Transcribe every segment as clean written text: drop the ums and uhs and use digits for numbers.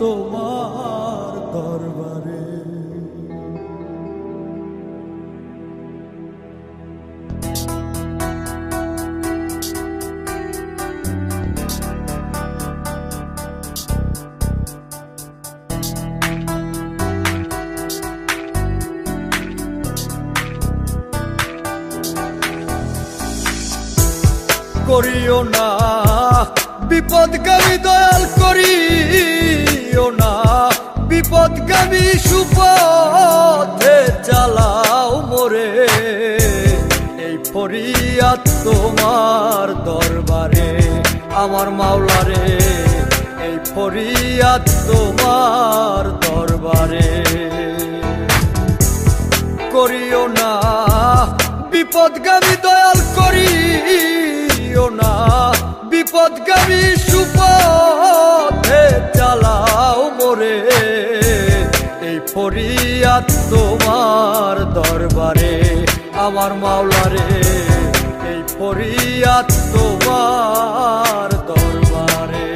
তোমার দরবারে। করিও না বিপদগামী দয়াল, করিও না বিপদগামী, সুপথে চালাও মোরে। এই ফরিয়াদ তোমার দরবারে আমার মাওলারে, এই ফরিয়াদ তোমার দরবারে। করিও না বিপদগামী দয়াল, করিও না বিপদগামী, সুপথে চালাও মোরে। এই ফরিয়াদ তোমার দরবারে আমার মাওলারে, এই ফরিয়াদ তোমার দরবারে।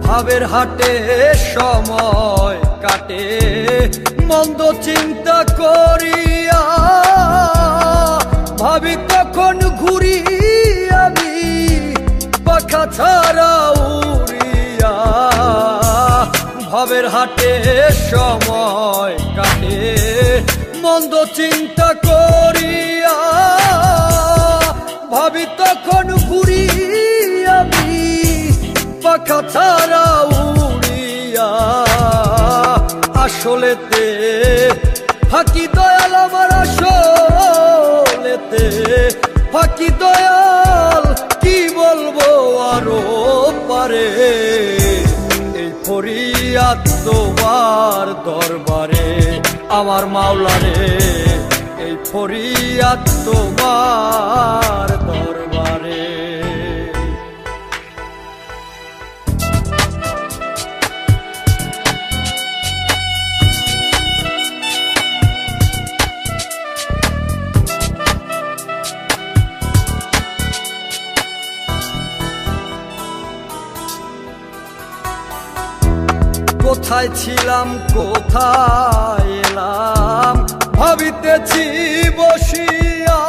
ভাবের হাটে সময় কাটে মন্দ চিন্তা করিয়া, ভাবি তখন ঘুরি আমি পাখা ছাড়া উড়িয়া। ভাবের হাটে সময় কাটে মন্দ চিন্তা করিয়া, ভাবি তখন ঘুরি আমি পাখা ছাড়া উড়িয়া। আসলেতে ফাঁকি দয়াল আমার, আসলেতে ফাঁকি দয়াল, কি বলবো আরো পারে। এই ফরিয়াদ তোমার দরবারে আমার মাওলারে, এই ফরিয়াদ তোমার দরবারে। কোথায় ছিলাম কোথায় এলাম ভাবিতেছি বসিয়া,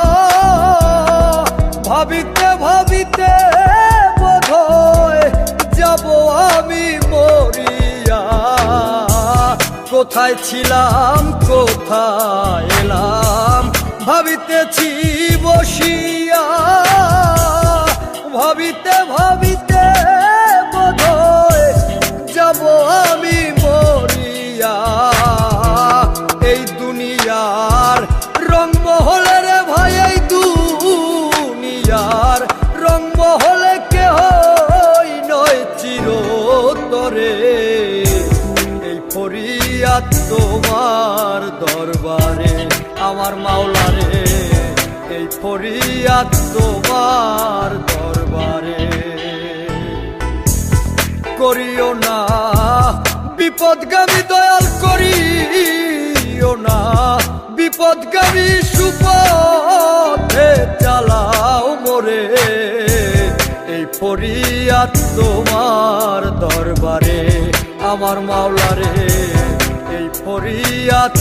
ভাবিতে ভাবিতে বোধহয় যাব আমি মরিয়া। কোথায় ছিলাম কোথায় এলাম ভাবিতেছি বসিয়া, ভাবিতে ভাবিতে বোধহয় যাব আমি মরিয়া। এই দুনিয়ার রং মহলে রে ভাই, এই দুনিয়ার রং মহলে কেহ নয় চিরতরে। এই ফরিয়াদ তোমার দরবারে আমার মাওলারে, এই ফরিয়াদ তোমার দরবারে। করিও না বিপদগামী দয়াল, করিও না বিপদগামী, সুপথে চালাও মোরে। এই ফরিয়াদ তোমার দরবারে আমার মাওলারে, এই ফরিয়াদ